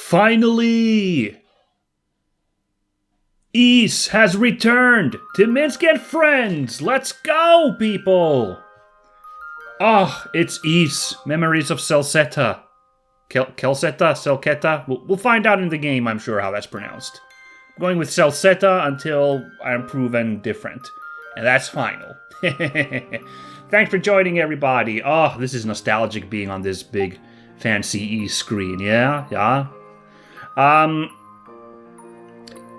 Finally! Ys has returned to Minsk and Friends! Let's go, people! It's Ys, MemorYs of Celceta. Celceta? We'll find out in the game, I'm sure, how that's pronounced. I'm going with Celceta until I'm proven different. And that's final. Thanks for joining, everybody. This is nostalgic being on this big, fancy Ys screen, yeah?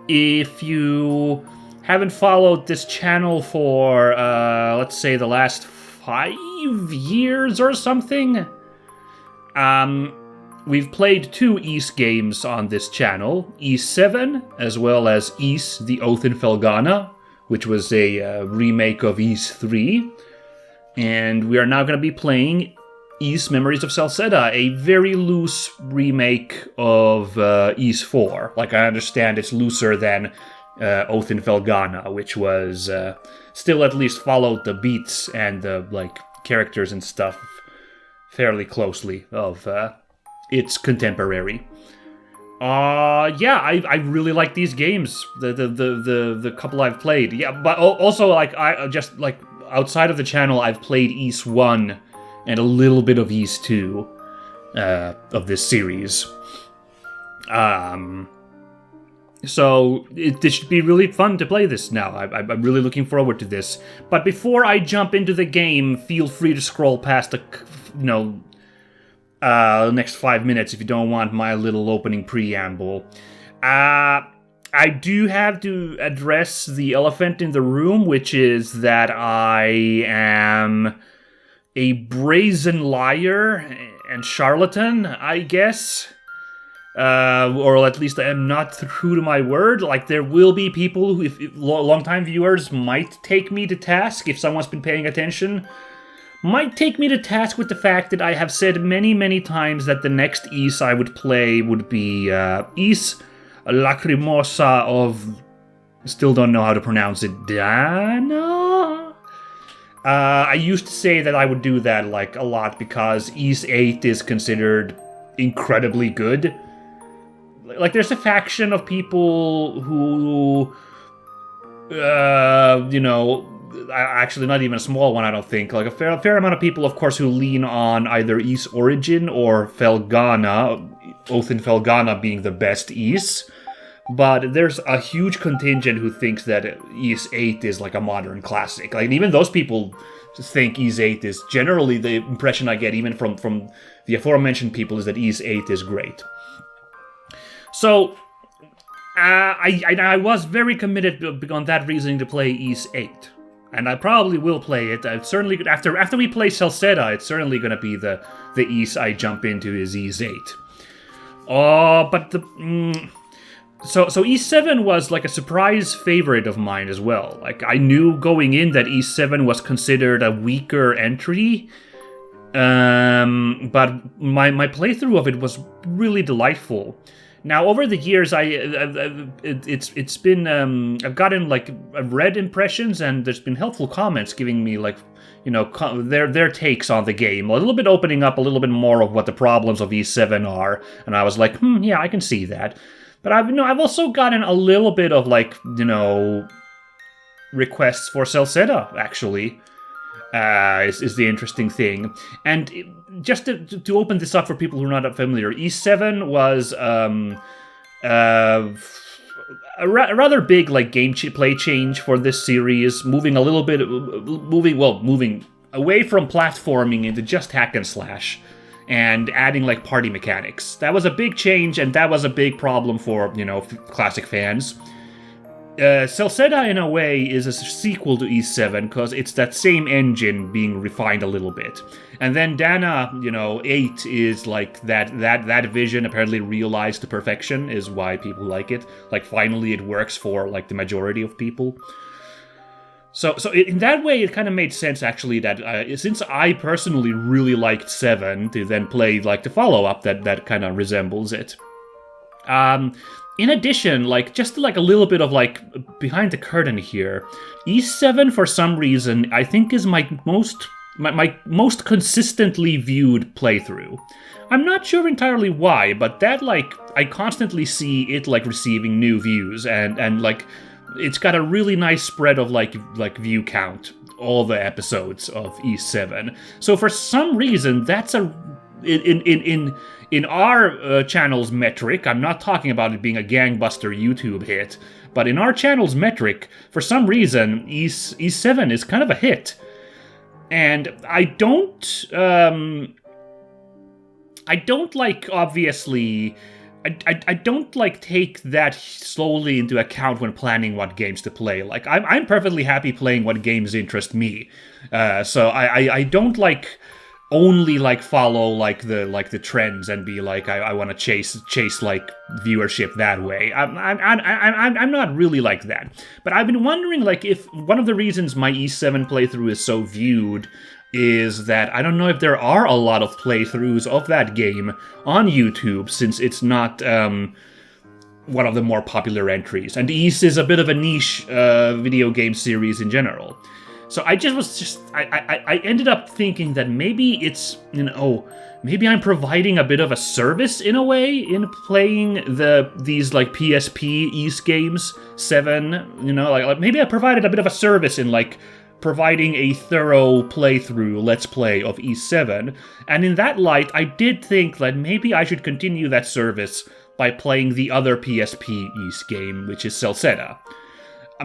If you haven't followed this channel for, let's say, the last 5 years or something, we've played 2 Ys games on this channel, Ys 7, as well as Ys the Oath in Felghana, which was a remake of Ys 3, and we are now going to be playing Ys MemorYs of Celceta, a very loose remake of Ys 4. Like, I understand it's looser than Oath in Felghana, which was still at least followed the beats and the characters and stuff fairly closely of its contemporary. I really like these games. The couple I've played. Yeah, but also I just outside of the channel, I've played Ys 1 and a little bit of Ys 2 of this series. So this should be really fun to play this now. I'm really looking forward to this. But before I jump into the game, feel free to scroll past the next 5 minutes if you don't want my little opening preamble. I do have to address the elephant in the room, which is that I am a brazen liar and charlatan, I guess. Or at least I am not true to my word. There will be people who, if long-time viewers, might take me to task, if someone's been paying attention, might take me to task with the fact that I have said many, many times that the next Ys I would play would be Ys Lacrimosa of... Still don't know how to pronounce it. Dana? I used to say that I would do that a lot because Ys 8 is considered incredibly good. There's a faction of people who, actually not even a small one, I don't think. A fair amount of people, of course, who lean on either Ys Origin or Felghana, Oath in Felghana being the best Ys. But there's a huge contingent who thinks that Ys 8 is a modern classic. Even those people think Ys 8 is... Generally, the impression I get, even from the aforementioned people, is that Ys 8 is great. So, I was very committed on that reasoning to play Ys 8. And I probably will play it. Certainly, after we play Celceta, it's certainly going to be the Ys I jump into is Ys 8. So Ys 7 was a surprise favorite of mine as well. I knew going in that Ys 7 was considered a weaker entry, but my playthrough of it was really delightful. Now, over the years, it's been I've gotten I've read impressions, and there's been helpful comments giving me their takes on the game, a little bit opening up a little bit more of what the problems of Ys 7 are, and I was yeah, I can see that. But I've also gotten a little bit of requests for Celceta, actually, is the interesting thing. And just to open this up for people who are not familiar, Ys 7 was a rather big play change for this series, moving away from platforming into just hack and slash, and adding party mechanics. That was a big change, and that was a big problem for classic fans. Celceta, in a way, is a sequel to Ys 7 because it's that same engine being refined a little bit. And then Dana, 8 is that vision apparently realized to perfection, is why people like it. Finally it works for the majority of people. So in that way, it kind of made sense, actually, that since I personally really liked 7, to then play, the follow-up that kind of resembles it. In addition, just a little bit of, behind the curtain here, Ys 7, for some reason, I think is my most my most consistently viewed playthrough. I'm not sure entirely why, but that, like, I constantly see it, like, receiving new views, and like, it's got a really nice spread of, like view count, all the episodes of East 7. So for some reason, that's in our channel's metric, I'm not talking about it being a gangbuster YouTube hit, but in our channel's metric, for some reason, East 7 is kind of a hit. And I don't like, obviously, I don't, like, take that solely into account when planning what games to play. Like, I'm perfectly happy playing what games interest me. So I don't, like, only, like, follow, like, the trends and be like, I want to chase, like, viewership that way. I'm not really like that. But I've been wondering, like, if one of the reasons my E7 playthrough is so viewed is that I don't know if there are a lot of playthroughs of that game on YouTube, since it's not one of the more popular entries. And East is a bit of a niche video game series in general. So I ended up thinking that maybe it's, maybe I'm providing a bit of a service in a way in playing these like PSP East games 7, like maybe I provided a bit of a service in like providing a thorough playthrough, let's play of East 7, and in that light, I did think that maybe I should continue that service by playing the other PSP East game, which is Celceta.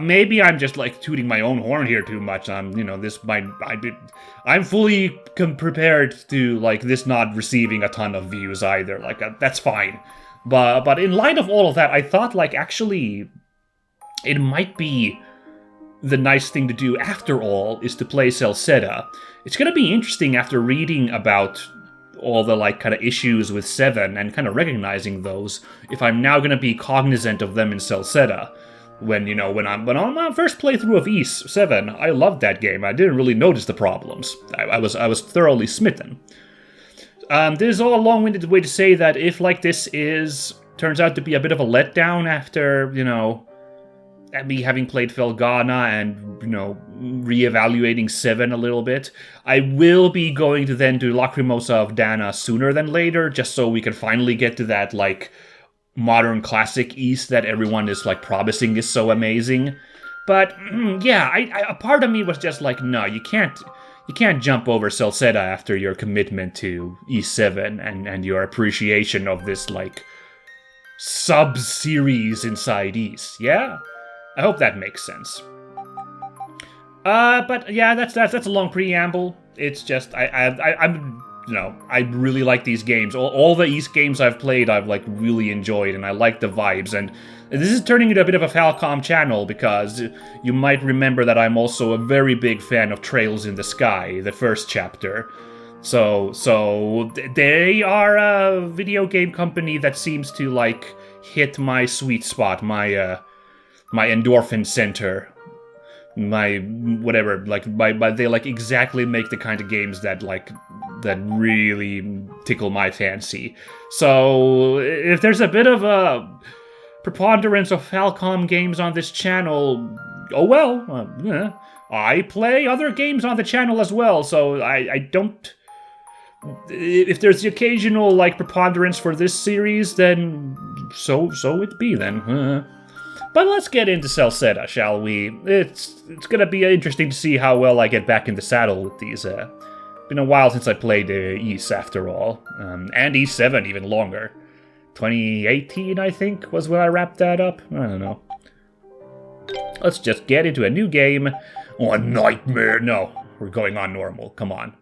Maybe I'm just like tooting my own horn here too much. I'm fully prepared to like this not receiving a ton of views either. Like that's fine, but in light of all of that, I thought like actually it might be the nice thing to do after all is to play Celceta. It's gonna be interesting after reading about all the like kind of issues with 7 and kind of recognizing those, if I'm now gonna be cognizant of them in Celceta. When on my first playthrough of East 7, I loved that game. I didn't really notice the problems. I was thoroughly smitten. This is all a long-winded way to say that if like this turns out to be a bit of a letdown after me having played Felghana and reevaluating 7 a little bit, I will be going to then do Lacrimosa of Dana sooner than later, just so we can finally get to that like modern classic East that everyone is like promising is so amazing. But yeah, a part of me was just like, no, you can't jump over Celceta after your commitment to East 7 and your appreciation of this like sub-series inside East. Yeah, I hope that makes sense. But yeah, that's a long preamble. It's just I really like these games. All the East games I've played, I've like really enjoyed, and I like the vibes. And this is turning into a bit of a Falcom channel because you might remember that I'm also a very big fan of Trails in the Sky, the first chapter. So they are a video game company that seems to like hit my sweet spot, my endorphin center. My whatever, like they like exactly make the kind of games that really tickle my fancy. So if there's a bit of a preponderance of Falcom games on this channel, oh well, I play other games on the channel as well, so I don't. If there's the occasional like preponderance for this series, then so it be then. But let's get into Celceta, shall we? It's gonna be interesting to see how well I get back in the saddle with these. Been a while since I played East, after all. And East 7 even longer. 2018, I think, was when I wrapped that up. I don't know. Let's just get into a new game. Oh, a nightmare! No, we're going on normal. Come on.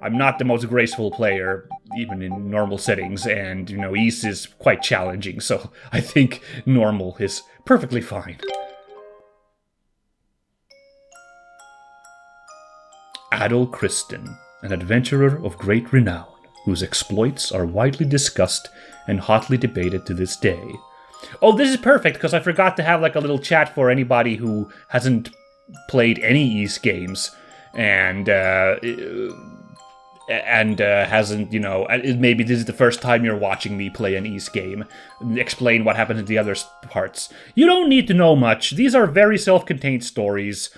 I'm not the most graceful player, even in normal settings, and, East is quite challenging, so I think normal is perfectly fine. Adol Christin, an adventurer of great renown, whose exploits are widely discussed and hotly debated to this day. Oh, this is perfect, because I forgot to have like a little chat for anybody who hasn't played any East games, and hasn't, maybe this is the first time you're watching me play an East game, explain what happened in the other parts. You don't need to know much. These are very self-contained stories.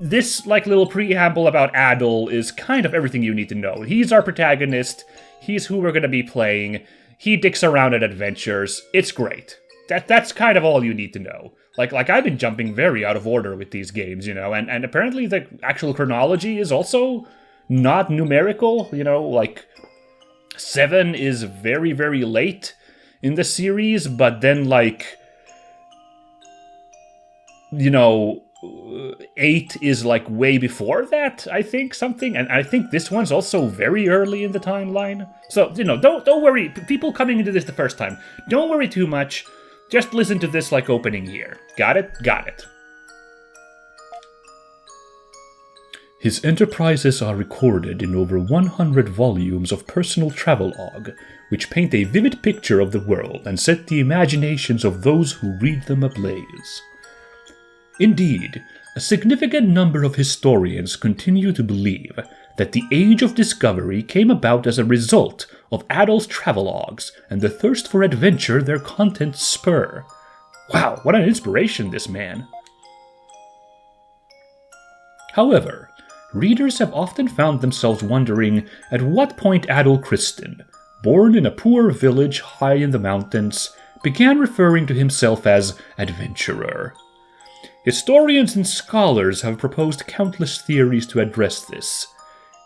this like little preamble about Adol is kind of everything you need to know. He's our protagonist. He's who we're going to be playing. He dicks around at adventures. It's great. That's kind of all you need to know. Like I've been jumping very out of order with these games, you know, and apparently the actual chronology is also not numerical, you know, like 7 is very, very late in the series, but then like, you know, 8 is like way before that, I think, something, and I think this one's also very early in the timeline. So, you know, don't worry, people coming into this the first time, don't worry too much, just listen to this like opening here. Got it? Got it. His enterprises are recorded in over 100 volumes of personal travelogue, which paint a vivid picture of the world and set the imaginations of those who read them ablaze. Indeed, a significant number of historians continue to believe that the Age of Discovery came about as a result of Adol's travelogues and the thirst for adventure their contents spur. Wow, what an inspiration, this man. However, readers have often found themselves wondering at what point Adol Christin, born in a poor village high in the mountains, began referring to himself as adventurer. Historians and scholars have proposed countless theories to address this.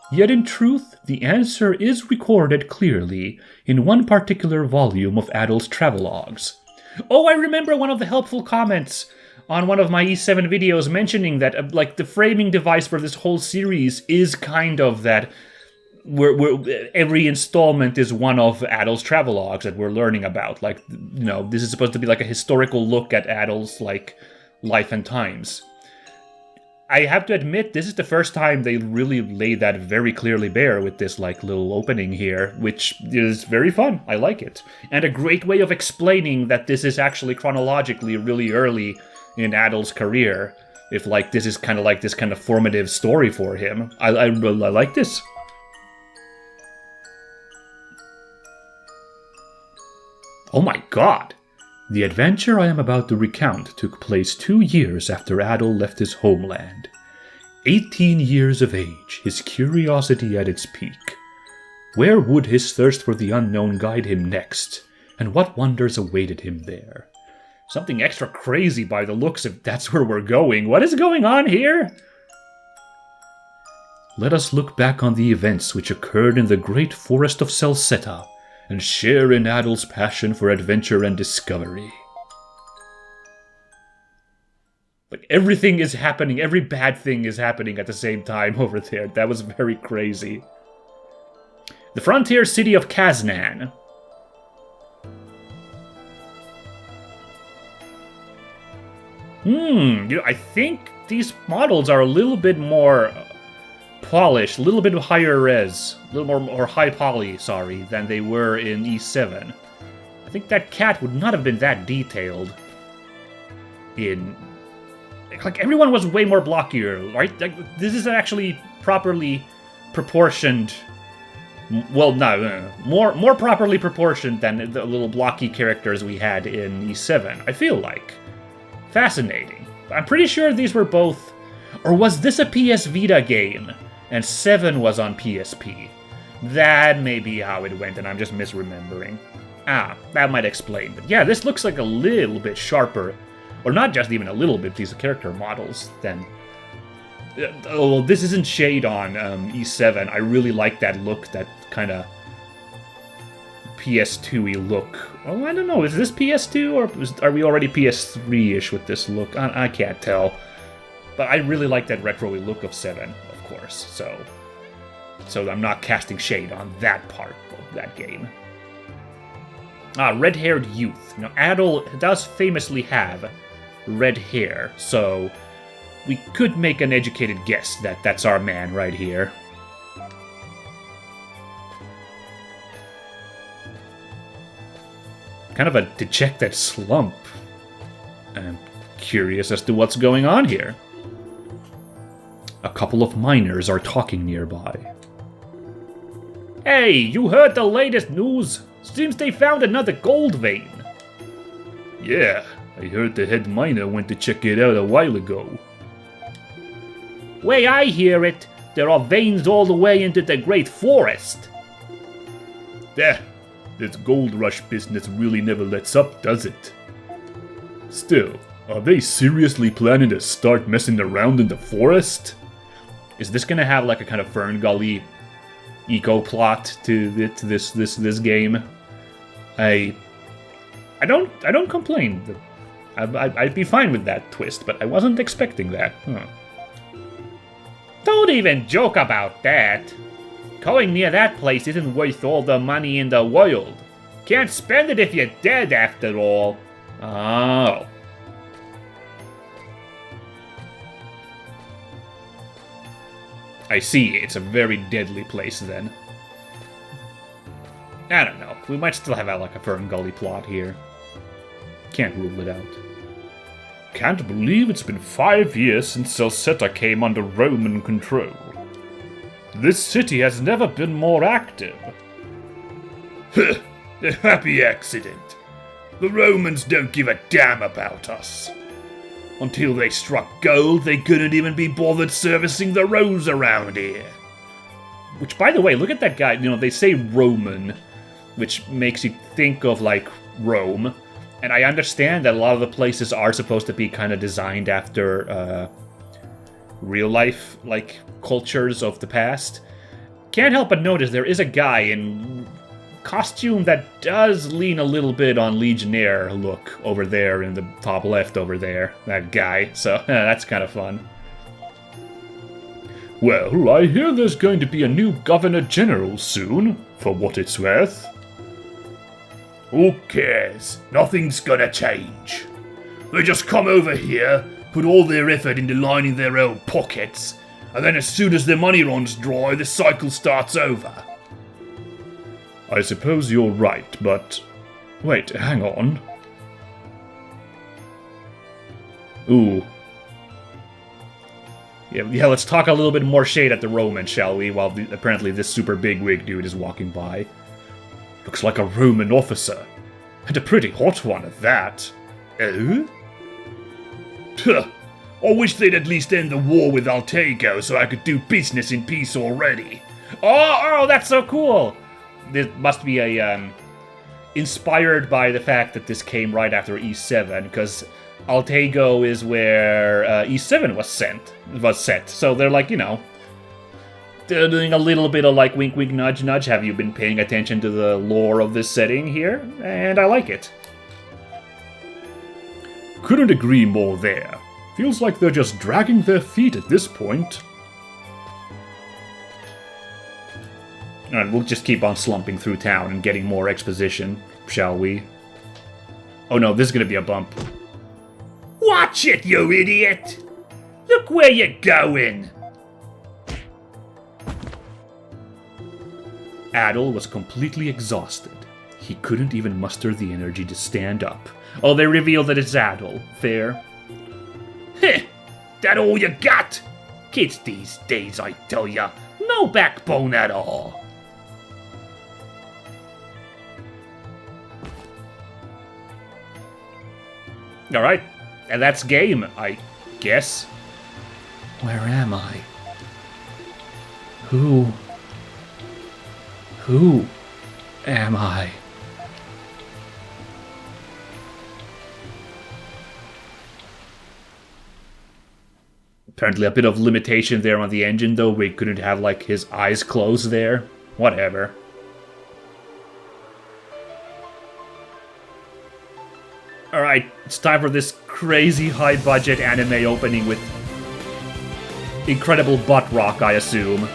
Yet in truth, the answer is recorded clearly in one particular volume of Adol's travelogues. Oh, I remember one of the helpful comments on one of my E7 videos mentioning that, like, the framing device for this whole series is kind of that every installment is one of Adol's travelogues that we're learning about. Like, you know, this is supposed to be like a historical look at Adol's, like, life and times. I have to admit, this is the first time they really laid that very clearly bare with this, like, little opening here, which is very fun. I like it. And a great way of explaining that this is actually chronologically really early in Adol's career, if, like, this is kind of like this kind of formative story for him. I like this. Oh my god! The adventure I am about to recount took place 2 years after Adol left his homeland. 18 years of age, his curiosity at its peak. Where would his thirst for the unknown guide him next, and what wonders awaited him there? Something extra crazy by the looks if that's where we're going. What is going on here? Let us look back on the events which occurred in the great forest of Celceta, and share in Adol's passion for adventure and discovery. Like, everything is happening, every bad thing is happening at the same time over there. That was very crazy. The frontier city of Kaznan. You know, I think these models are a little bit more polished, a little bit higher res, a little more high poly, sorry, than they were in E7. I think that cat would not have been that detailed in... Like, everyone was way more blockier, right? Like, this is actually properly proportioned... Well, no, more properly proportioned than the little blocky characters we had in E7, I feel like. Fascinating. I'm pretty sure these were both... Or was this a PS Vita game? And 7 was on PSP. That may be how it went, and I'm just misremembering. Ah, that might explain. But yeah, this looks like a little bit sharper. Or not just even a little bit, these character models, than... Oh, this isn't shade on E7. I really like that look, that kind of PS2-y look. Oh, I don't know, is this PS2, or are we already PS3-ish with this look? I can't tell. But I really like that retro-y look of 7, of course, so I'm not casting shade on that part of that game. Red-haired youth. Now, Adol does famously have red hair, so we could make an educated guess that that's our man right here. Kind of a dejected slump. I'm curious as to what's going on here. A couple of miners are talking nearby. Hey, you heard the latest news? Seems they found another gold vein. Yeah, I heard the head miner went to check it out a while ago. Way I hear it, there are veins all the way into the Great Forest. This gold rush business really never lets up, does it? Still, are they seriously planning to start messing around in the forest? Is this gonna have like a kind of Fern Gully eco plot to this game? I don't complain. I'd be fine with that twist, but I wasn't expecting that. Don't even joke about that. Going near that place isn't worth all the money in the world. Can't spend it if you're dead, after all. Oh. I see, it's a very deadly place then. I don't know, we might still have like a Fern Gully plot here. Can't rule it out. Can't believe it's been 5 years since Celceta came under Roman control. This city has never been more active. A happy accident. The Romans don't give a damn about us. Until they struck gold, they couldn't even be bothered servicing the roads around here. Which, by the way, look at that guy. You know, they say Roman, which makes you think of, like, Rome. And I understand that a lot of the places are supposed to be kind of designed after real-life, like, cultures of the past. Can't help but notice there is a guy in costume that does lean a little bit on Legionnaire look over there in the top left over there. That guy. So, that's kind of fun. Well, I hear there's going to be a new Governor General soon, for what it's worth. Who cares? Nothing's gonna change. They just come over here, put all their effort into lining their own pockets, and then as soon as their money runs dry, the cycle starts over. I suppose you're right, but... Wait, hang on. Ooh. Yeah, let's talk a little bit more shade at the Romans, shall we, while apparently this super bigwig dude is walking by. Looks like a Roman officer. And a pretty hot one at that. Oh? Tuh. I wish they'd at least end the war with Altego so I could do business in peace already. Oh, that's so cool! This must be a, inspired by the fact that this came right after E7, because Altego is where E7 was set. So they're like, you know, they're doing a little bit of like wink wink nudge nudge. Have you been paying attention to the lore of this setting here? And I like it. Couldn't agree more there. Feels like they're just dragging their feet at this point. Alright, we'll just keep on slumping through town and getting more exposition, shall we? Oh no, this is gonna be a bump. Watch it, you idiot! Look where you're going! Adol was completely exhausted. He couldn't even muster the energy to stand up. Oh, they reveal that it's Adol. Fair. Heh! That all you got? Kids these days, I tell ya. No backbone at all. Alright, and that's game, I guess. Where am I? Who am I? Apparently a bit of limitation there on the engine, though. We couldn't have, like, his eyes closed there. Whatever. Alright, it's time for this crazy high-budget anime opening with incredible butt rock, I assume.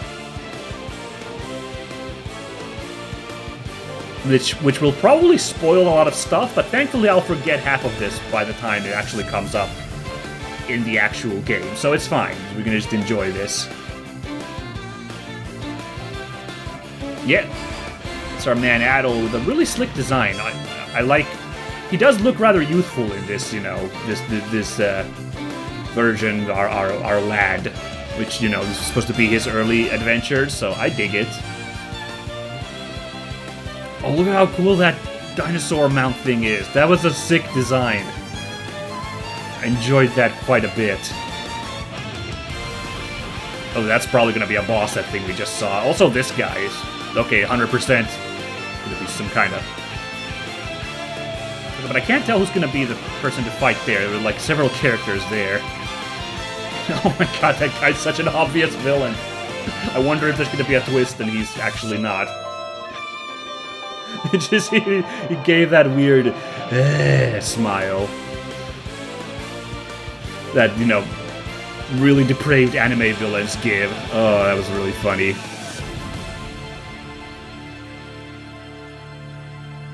Which will probably spoil a lot of stuff, but thankfully I'll forget half of this by the time it actually comes up in the actual game, so it's fine. We're gonna just enjoy this. Yeah, it's our man Adol with a really slick design. I like. He does look rather youthful in this, you know, this version, our lad, which, you know, this is supposed to be his early adventures, so I dig it. Oh, look at how cool that dinosaur mount thing is. That was a sick design. I enjoyed that quite a bit. Oh, that's probably gonna be a boss, that thing we just saw. Also, this guy is... Okay, 100% gonna be some kind of... But I can't tell who's gonna be the person to fight there. There were, like, several characters there. Oh my god, that guy's such an obvious villain. I wonder if there's gonna be a twist and he's actually not. It just, he gave that weird smile. That, you know, really depraved anime villains give. Oh, that was really funny.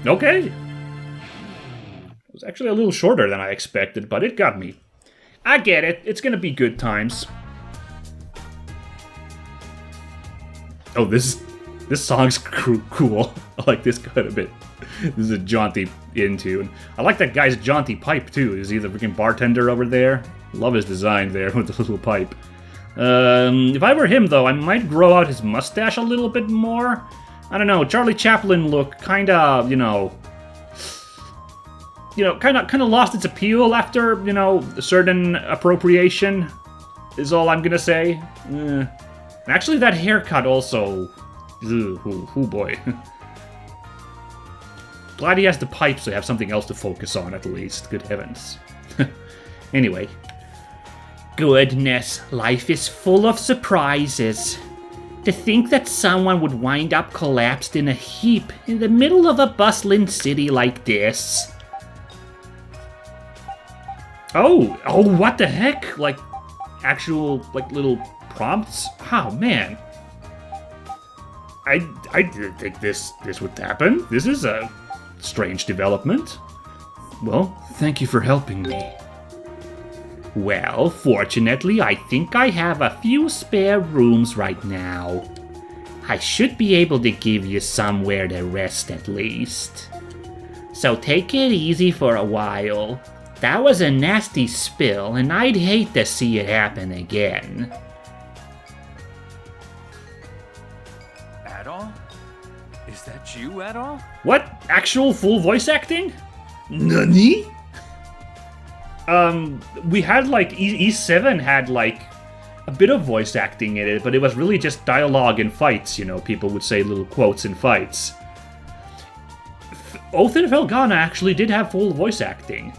Okay. It was actually a little shorter than I expected, but it got me. I get it. It's gonna be good times. Oh, this song's cool. I like this quite a bit. This is a jaunty in tune. I like that guy's jaunty pipe too. Is he the freaking bartender over there? Love his design there with the little pipe. If I were him though, I might grow out his mustache a little bit more. I don't know. Charlie Chaplin look kinda, you know, kind of lost its appeal after, you know, a certain appropriation, is all I'm gonna say. Actually, that haircut also, oh boy. Glad he has the pipe, so I have something else to focus on at least. Good heavens. Anyway. Goodness, life is full of surprises. To think that someone would wind up collapsed in a heap in the middle of a bustling city like this. Oh, what the heck? Like, actual, like, little prompts? Oh, man. I didn't think this would happen. This is a strange development. Well, thank you for helping me. Well, fortunately, I think I have a few spare rooms right now. I should be able to give you somewhere to rest at least. So take it easy for a while. That was a nasty spill, and I'd hate to see it happen again. Adol? Is that you, Adol? What? Actual full voice acting? Nani? We had, like, E7 had, like, a bit of voice acting in it, but it was really just dialogue and fights, you know, people would say little quotes in fights. Oath and Felghana actually did have full voice acting.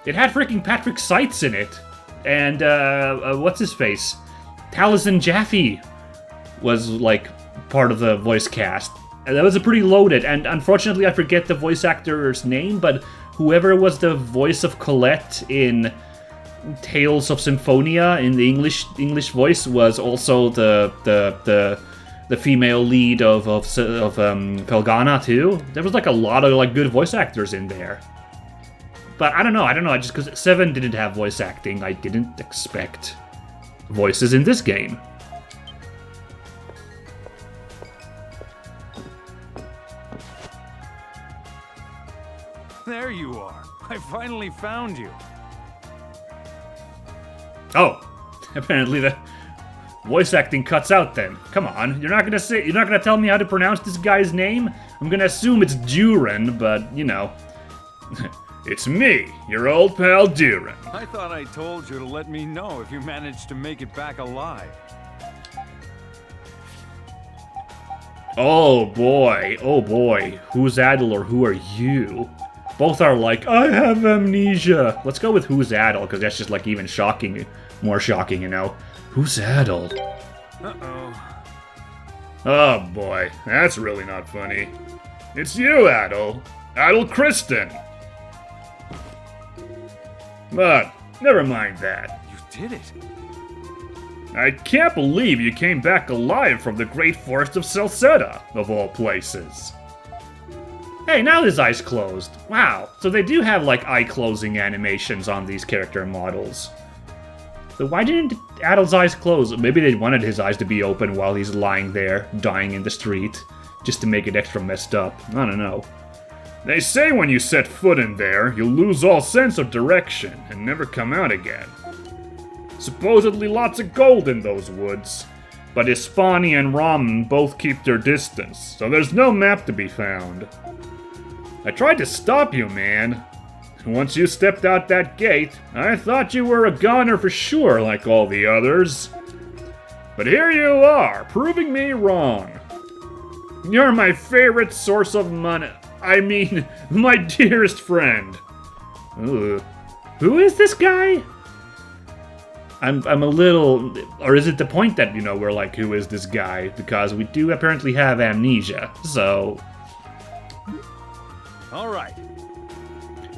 It had freaking Patrick Seitz in it, and, what's his face? Taliesin Jaffe was, like, part of the voice cast. And that was a pretty loaded, and unfortunately I forget the voice actor's name, but whoever was the voice of Colette in Tales of Symphonia in the English voice was also the female lead of Felghana too. There was like a lot of like good voice actors in there. But I don't know, just because 7 didn't have voice acting, I didn't expect voices in this game. There you are. I finally found you. Oh, apparently the voice acting cuts out then. Come on, you're not gonna tell me how to pronounce this guy's name? I'm gonna assume it's Duran, but you know. It's me, your old pal Duran. I thought I told you to let me know if you managed to make it back alive. Oh boy. Who's Adol or who are you? Both are like, I have amnesia. Let's go with who's Adol, because that's just like even more shocking, you know. Who's Adol? Uh-oh. Oh boy, that's really not funny. It's you, Adol. Adol Christin. But, never mind that. You did it. I can't believe you came back alive from the great forest of Celceta, of all places. Hey, now his eyes closed. Wow, so they do have, like, eye-closing animations on these character models. So why didn't Adol's eyes close? Maybe they wanted his eyes to be open while he's lying there, dying in the street, just to make it extra messed up. I don't know. They say when you set foot in there, you'll lose all sense of direction and never come out again. Supposedly lots of gold in those woods, but Ispani and Ramen both keep their distance, so there's no map to be found. I tried to stop you, man. Once you stepped out that gate, I thought you were a goner for sure like all the others. But here you are, proving me wrong. You're my favorite source of money. I mean, my dearest friend. Ugh. Who is this guy? I'm a little... Or is it the point that, we're like, who is this guy? Because we do apparently have amnesia, so... All right.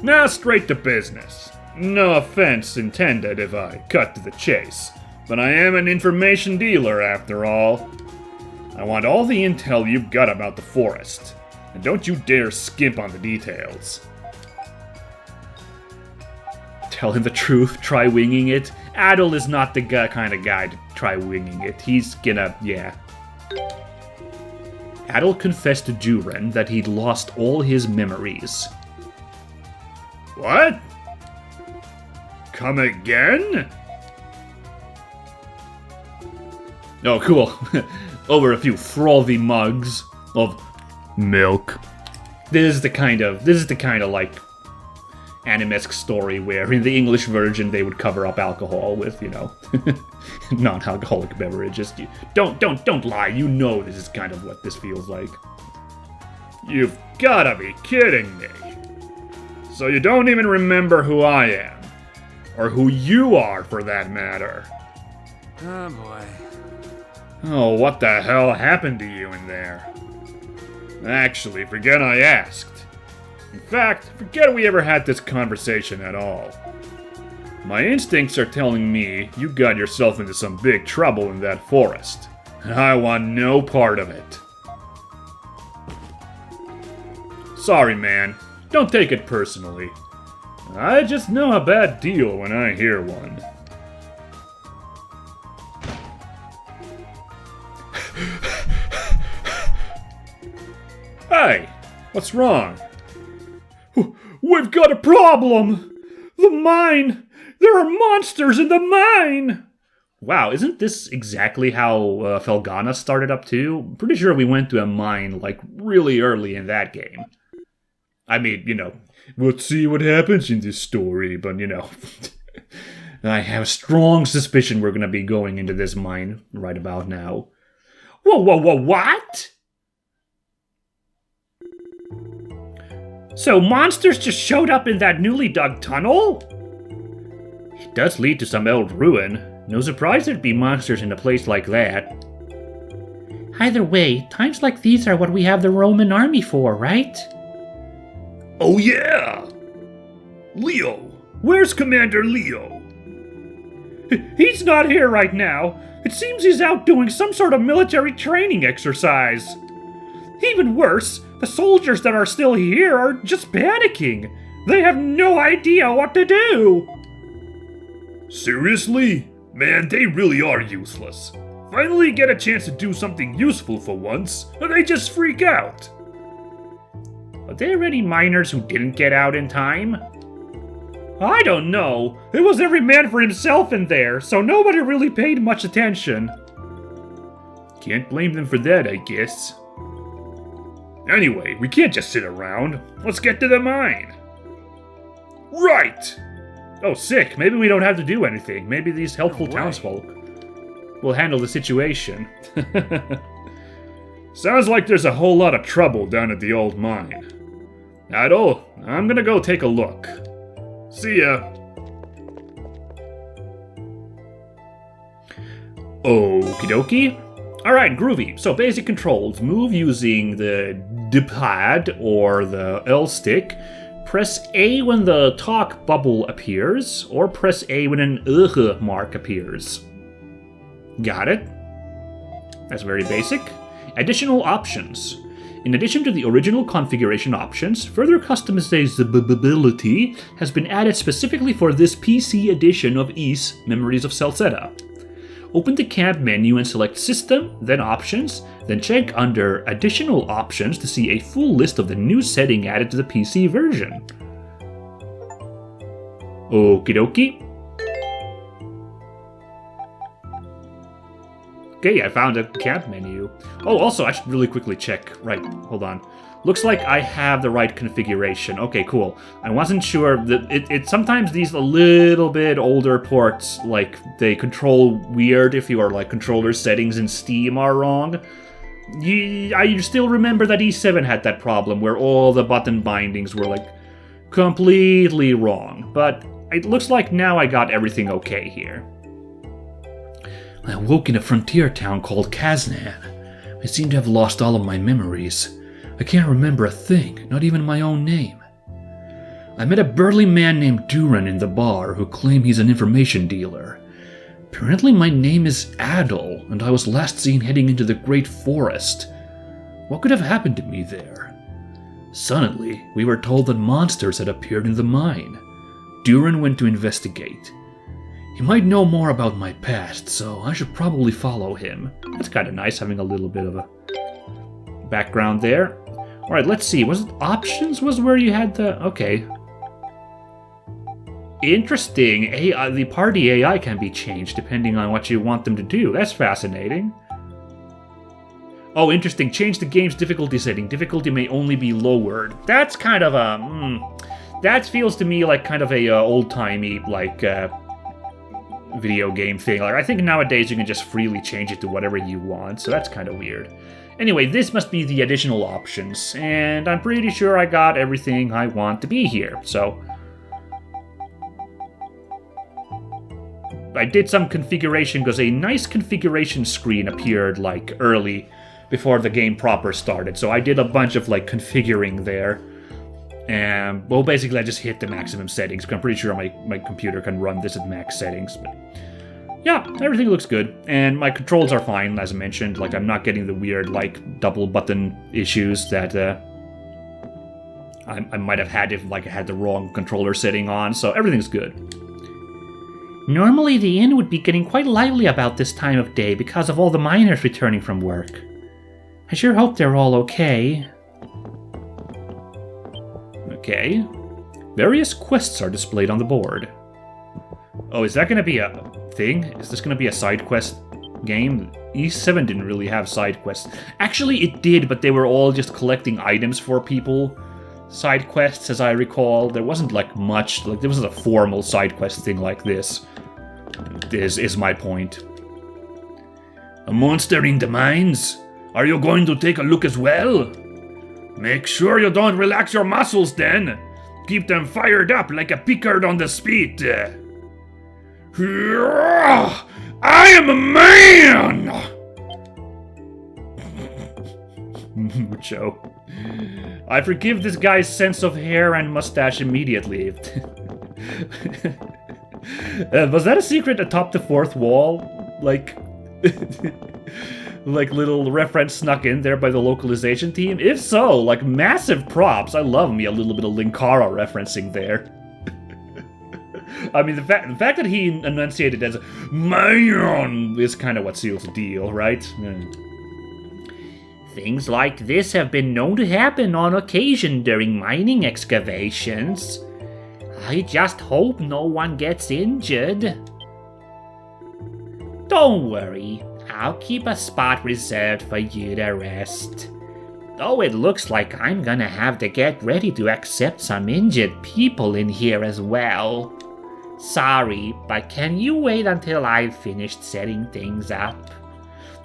Now straight to business. No offense intended if I cut to the chase, but I am an information dealer after all. I want all the intel you've got about the forest, and don't you dare skimp on the details. Tell him the truth, try winging it. Adol is not the kind of guy to try winging it. He's gonna, yeah. Adol confessed to Juren that he'd lost all his memories. What? Come again? Oh, cool. Over a few frothy mugs of milk. This is the kind of like anime-esque story where in the English version they would cover up alcohol with, non-alcoholic beverages. Don't lie, this is kind of what this feels like. You've gotta be kidding me. So you don't even remember who I am. Or who you are, for that matter. Oh boy. Oh, what the hell happened to you in there? Actually, forget I asked. In fact, forget we ever had this conversation at all. My instincts are telling me you got yourself into some big trouble in that forest, and I want no part of it. Sorry, man. Don't take it personally. I just know a bad deal when I hear one. Hey, what's wrong? We've got a problem! The mine! There are monsters in the mine! Wow, isn't this exactly how Felghana started up too? I'm pretty sure we went to a mine, like, really early in that game. I mean, we'll see what happens in this story, but, I have a strong suspicion we're gonna be going into this mine right about now. Whoa, what? So monsters just showed up in that newly dug tunnel? It does lead to some old ruin. No surprise there'd be monsters in a place like that. Either way, times like these are what we have the Roman army for, right? Oh yeah! Leo! Where's Commander Leo? He's not here right now. It seems he's out doing some sort of military training exercise. Even worse, the soldiers that are still here are just panicking. They have no idea what to do. Seriously? Man, they really are useless. Finally get a chance to do something useful for once, and they just freak out. Are there any miners who didn't get out in time? I don't know. It was every man for himself in there, so nobody really paid much attention. Can't blame them for that, I guess. Anyway, we can't just sit around. Let's get to the mine. Right! Oh, sick. Maybe we don't have to do anything. Maybe these helpful townsfolk will handle the situation. Sounds like there's a whole lot of trouble down at the old mine. Adol, I'm gonna go take a look. See ya. Okie dokie. Alright, groovy. So basic controls. Move using the D-pad or the L stick. Press A when the talk bubble appears, or press A when an mark appears. Got it? That's very basic. Additional options. In addition to the original configuration options, further customizability has been added specifically for this PC edition of Ys Memories of Celceta. Open the camp menu and select System, then Options, then check under Additional Options to see a full list of the new setting added to the PC version. Okie dokie. Okay, I found a camp menu. Oh, also, I should really quickly check. Right, hold on. Looks like I have the right configuration. Okay, cool. I wasn't sure that it sometimes these a little bit older ports, like they control weird if your like controller settings in Steam are wrong. I still remember that E7 had that problem where all the button bindings were like completely wrong, but it looks like now I got everything okay here. I woke in a frontier town called Kaznan. I seem to have lost all of my memories. I can't remember a thing, not even my own name. I met a burly man named Duran in the bar who claimed he's an information dealer. Apparently my name is Adol, and I was last seen heading into the Great Forest. What could have happened to me there? Suddenly, we were told that monsters had appeared in the mine. Duran went to investigate. He might know more about my past, so I should probably follow him. That's kind of nice, having a little bit of a background there. Alright, let's see. Was it options was where you had the... Okay. Interesting. The party AI can be changed depending on what you want them to do. That's fascinating. Oh, interesting. Change the game's difficulty setting. Difficulty may only be lowered. That's kind of a... that feels to me like kind of a old-timey, like, video game thing. Like, I think nowadays you can just freely change it to whatever you want, so that's kind of weird. Anyway, this must be the additional options, and I'm pretty sure I got everything I want to be here, so... I did some configuration because a nice configuration screen appeared, like, early before the game proper started, so I did a bunch of, like, configuring there. And, well, basically I just hit the maximum settings, because I'm pretty sure my computer can run this at max settings, but... Yeah, everything looks good, and my controls are fine, as I mentioned. Like, I'm not getting the weird, like, double button issues that I might have had if, like, I had the wrong controller setting on, so everything's good. Normally, the inn would be getting quite lively about this time of day because of all the miners returning from work. I sure hope they're all okay. Okay. Various quests are displayed on the board. Oh, is that going to be a thing? Is this going to be a side quest game? E7 didn't really have side quests. Actually, it did, but they were all just collecting items for people. Side quests, as I recall. There wasn't, like, much. Like, there wasn't a formal side quest thing like this. This is my point. A monster in the mines? Are you going to take a look as well? Make sure you don't relax your muscles then. Keep them fired up like a Pickard on the spit. I am a man! Mucho. I forgive this guy's sense of hair and mustache immediately. Was that a secret atop the fourth wall? Like... like little reference snuck in there by the localization team? If so, like massive props. I love me a little bit of Linkara referencing there. I mean, the fact that he enunciated as man is kind of what seals the deal, right? Things like this have been known to happen on occasion during mining excavations. I just hope no one gets injured. Don't worry, I'll keep a spot reserved for you to rest. Though it looks like I'm gonna have to get ready to accept some injured people in here as well. Sorry, but can you wait until I've finished setting things up?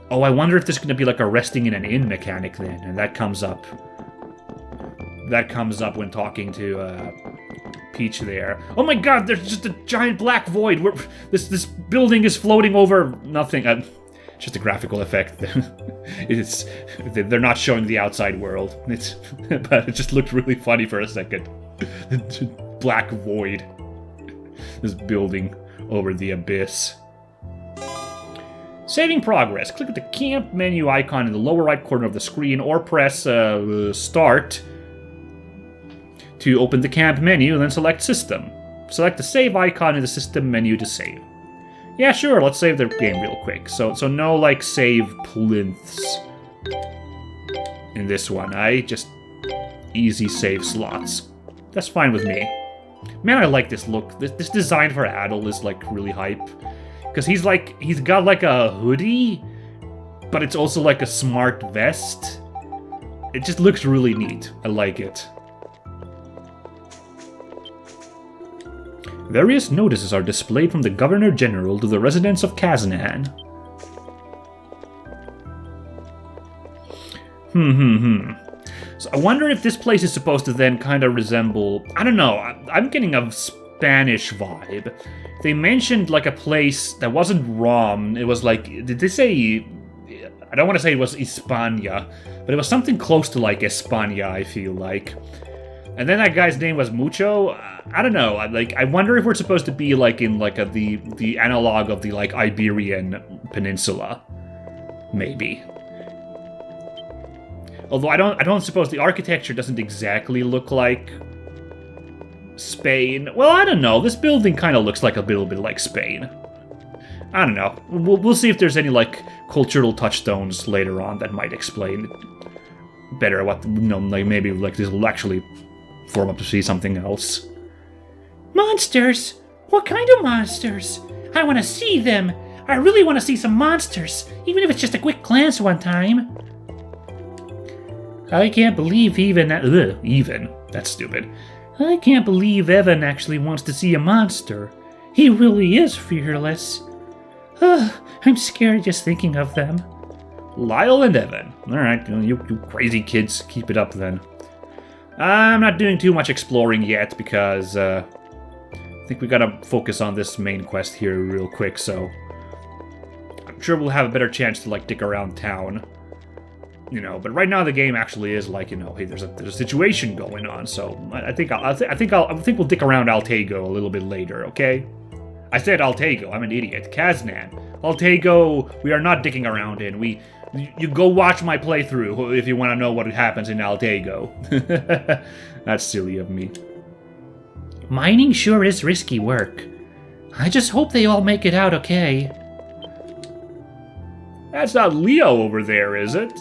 Oh, I wonder if there's gonna be like a resting in an inn mechanic then, and that comes up. That comes up when talking to Peach there. Oh my god, there's just a giant black void. This building is floating over nothing. It's just a graphical effect. They're not showing the outside world. But it just looked really funny for a second. Black void. This building over the abyss. Saving progress. Click at the camp menu icon in the lower right corner of the screen or press start to open the camp menu and then select system. Select the save icon in the system menu to save. Yeah, sure, let's save the game real quick. So no like save plinths in this one. Just easy save slots. That's fine with me. Man, I like this look. This design for Adol is like really hype. Because he's got like a hoodie, but it's also like a smart vest. It just looks really neat. I like it. Various notices are displayed from the Governor General to the residents of Kaznan. So I wonder if this place is supposed to then kind of resemble... I don't know, I'm getting a Spanish vibe. They mentioned like a place that wasn't Rom. It was like... Did they say... I don't want to say it was Hispania, but it was something close to like España, I feel like. And then that guy's name was Mucho. I don't know. I wonder if we're supposed to be like in like the analog of the like Iberian Peninsula, maybe. Although I don't suppose the architecture doesn't exactly look like Spain. Well, I don't know. This building kind of looks like a little bit like Spain. I don't know. We'll see if there's any like cultural touchstones later on that might explain better what, you know, like maybe like this will actually form up to see something else. Monsters? What kind of monsters? I want to see them. I really want to see some monsters, even if it's just a quick glance one time. I can't believe that's stupid. I can't believe Evan actually wants to see a monster. He really is fearless. I'm scared just thinking of them. Lyle and Evan. Alright, you crazy kids, keep it up then. I'm not doing too much exploring yet because I think we gotta focus on this main quest here real quick, so I'm sure we'll have a better chance to like dick around town. You know, but right now the game actually is like, you know, hey, there's a situation going on, so I think we'll dick around Altego a little bit later, okay? I said Altego, I'm an idiot. Kaznan. Altego, we are not dicking around in. You go watch my playthrough if you want to know what happens in Altego. That's silly of me. Mining sure is risky work. I just hope they all make it out okay. That's not Leo over there, is it?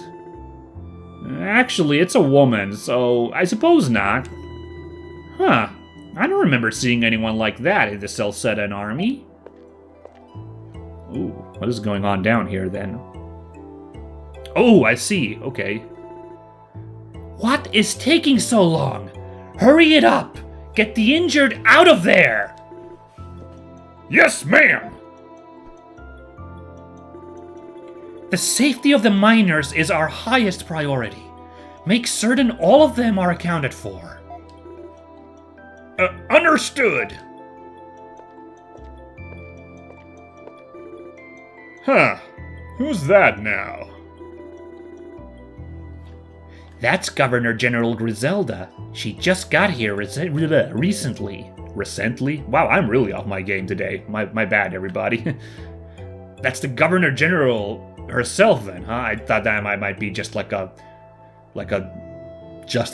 Actually, it's a woman, so I suppose not. Huh. I don't remember seeing anyone like that in the Celceta army. Ooh, what is going on down here then? Oh, I see. Okay. What is taking so long? Hurry it up! Get the injured out of there! Yes, ma'am! The safety of the miners is our highest priority. Make certain all of them are accounted for. Understood! Huh. Who's that now? That's Governor General Griselda. She just got here recently. Recently? Wow, I'm really off my game today. My bad, everybody. That's the Governor General herself then, huh? I thought that might be just like a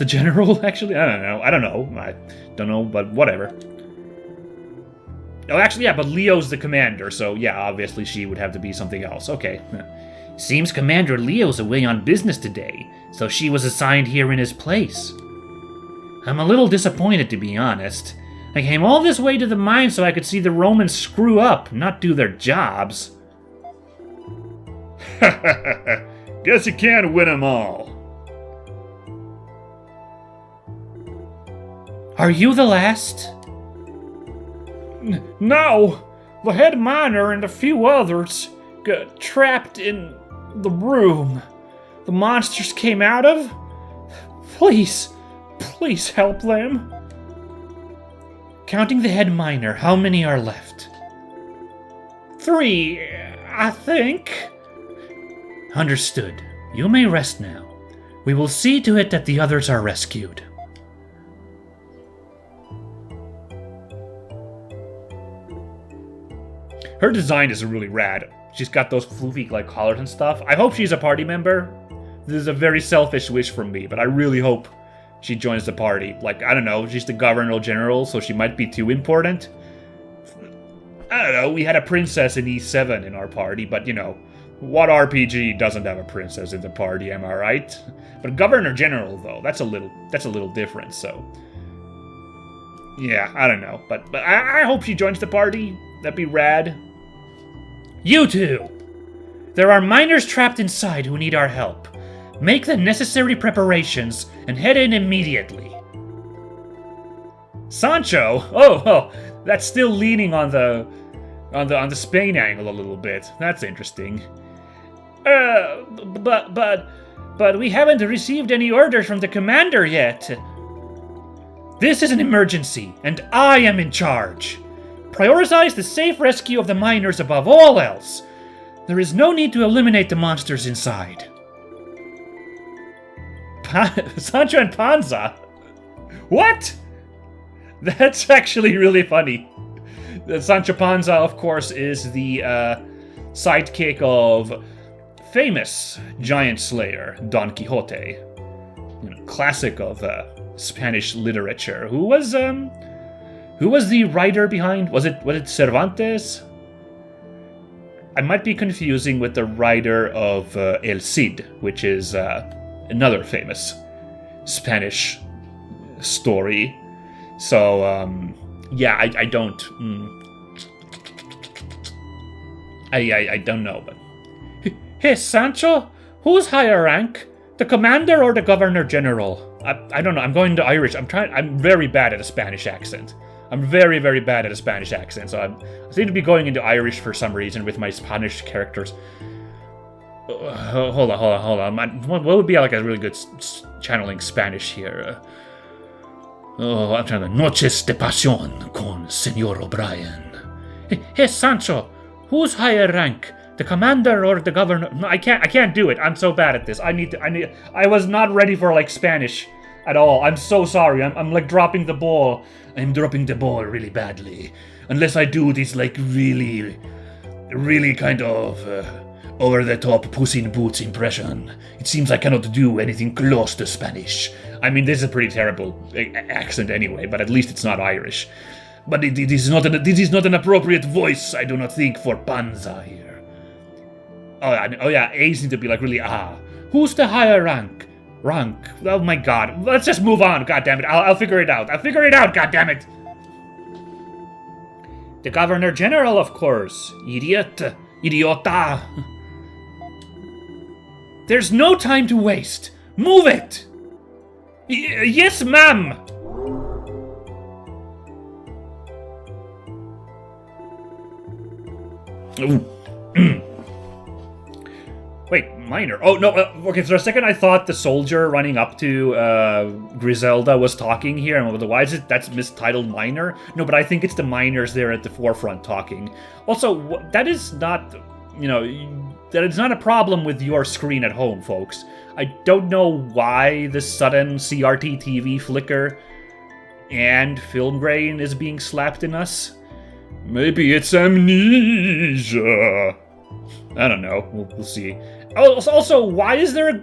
general, actually? I don't know, but whatever. Oh, actually, yeah, but Leo's the commander, so yeah, obviously she would have to be something else. Okay. Seems Commander Leo's away on business today, so she was assigned here in his place. I'm a little disappointed, to be honest. I came all this way to the mine so I could see the Romans screw up, not do their jobs. Guess you can't win them all. Are you the last? No! The head miner and a few others got trapped in the room the monsters came out of. Please help them. Counting the head miner, how many are left? 3, I think. Understood. You may rest now. We will see to it that the others are rescued. Her design is really rad. She's got those floofy like collars and stuff. I hope she's a party member. This is a very selfish wish from me, but I really hope she joins the party. Like, I don't know, she's the Governor General, so she might be too important. I don't know, we had a princess in E7 in our party, but you know, what RPG doesn't have a princess in the party, am I right? But Governor General, though, that's a little different, so... Yeah, I don't know, but I hope she joins the party. That'd be rad. You two! There are miners trapped inside who need our help. Make the necessary preparations and head in immediately. Sancho? Oh, that's still leaning on the Spain angle a little bit. That's interesting. But we haven't received any orders from the commander yet. This is an emergency, and I am in charge. Prioritize the safe rescue of the miners above all else. There is no need to eliminate the monsters inside. Sancho and Panza? What? That's actually really funny. Sancho Panza, of course, is the sidekick of famous giant slayer Don Quixote, classic of Spanish literature. Who was the writer behind? Was it Cervantes? I might be confusing with the writer of El Cid, which is another famous Spanish story. So yeah, I don't. I don't know, but. Hey, Sancho, who's higher rank? The commander or the governor general? I don't know. I'm going to Irish. I'm very bad at a Spanish accent. I'm very, very bad at a Spanish accent. So I seem to be going into Irish for some reason with my Spanish characters. Hold on. What would be like a really good channeling Spanish here? I'm trying to. Noches de pasión con Señor O'Brien. Hey, Sancho, who's higher rank? The commander or the governor? No, I can't do it. I'm so bad at this. I was not ready for like Spanish at all. I'm so sorry. I'm like dropping the ball. I'm dropping the ball really badly. Unless I do this like really, really kind of over the top Puss in Boots impression. It seems I cannot do anything close to Spanish. I mean, this is a pretty terrible accent anyway, but at least it's not Irish. But this is not an appropriate voice, I do not think, for Panza here. Oh yeah, A's need to be like really Who's the higher rank? Oh my god. Let's just move on, god damn it. I'll figure it out. God damn it. The governor general, of course. Idiota. There's no time to waste. Move it. Yes, ma'am. Wait, minor. Oh, no. Okay, for a second I thought the soldier running up to Griselda was talking here. And why is it that's mistitled minor? No, but I think it's the miners there at the forefront talking. Also, that is not, that is not a problem with your screen at home, folks. I don't know why the sudden CRT TV flicker and film grain is being slapped in us. Maybe it's amnesia. I don't know. We'll see. Also, why is there a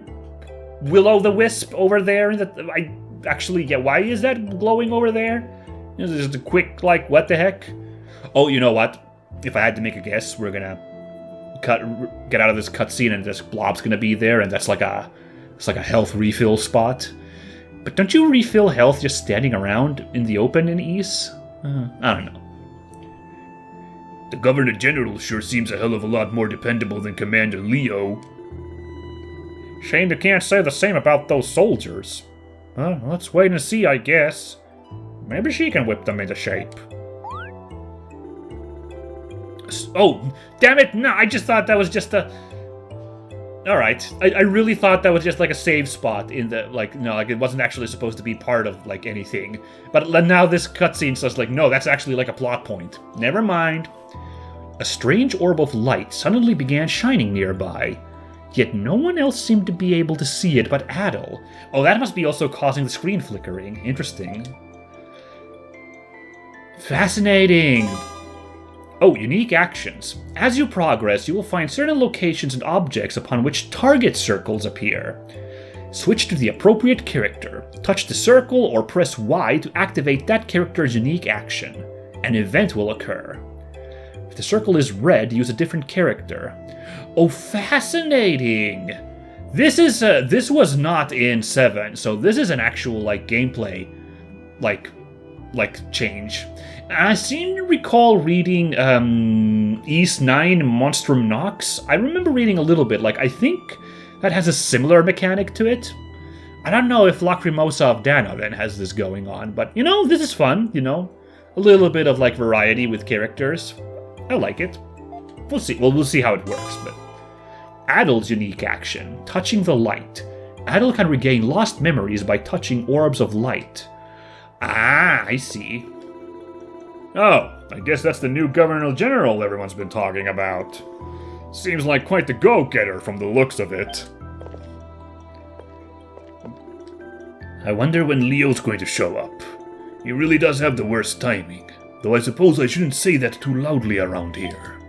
Will-O-the-Wisp over there? Why is that glowing over there? This is a quick, what the heck? Oh, you know what? If I had to make a guess, we're gonna get out of this cutscene and this blob's gonna be there, and it's like a health refill spot. But don't you refill health just standing around in the open in Ys? I don't know. The Governor General sure seems a hell of a lot more dependable than Commander Leo. Shame you can't say the same about those soldiers. Well, let's wait and see, I guess. Maybe she can whip them into shape. Oh, damn it! No, I just thought that was just a... Alright, I really thought that was just like a save spot in the, it wasn't actually supposed to be part of, anything. But now this cutscene says, no, that's actually a plot point. Never mind. A strange orb of light suddenly began shining nearby, yet no one else seemed to be able to see it but Adol. Oh, that must be also causing the screen flickering. Interesting. Fascinating! Oh, unique actions. As you progress, you will find certain locations and objects upon which target circles appear. Switch to the appropriate character. Touch the circle or press Y to activate that character's unique action. An event will occur. If the circle is red, use a different character. Oh, fascinating! This was not in 7, so this is an actual, gameplay, change. I seem to recall reading, Ys 9 Monstrum Nox. I remember reading a little bit, I think that has a similar mechanic to it. I don't know if Lacrimosa of Danovan has this going on, but, this is fun, A little bit of, variety with characters. I like it. We'll see. Well, we'll see how it works, but... Adol's unique action, touching the light. Adol can regain lost memories by touching orbs of light. Ah, I see. Oh, I guess that's the new Governor General everyone's been talking about. Seems like quite the go-getter from the looks of it. I wonder when Leo's going to show up. He really does have the worst timing, though I suppose I shouldn't say that too loudly around here.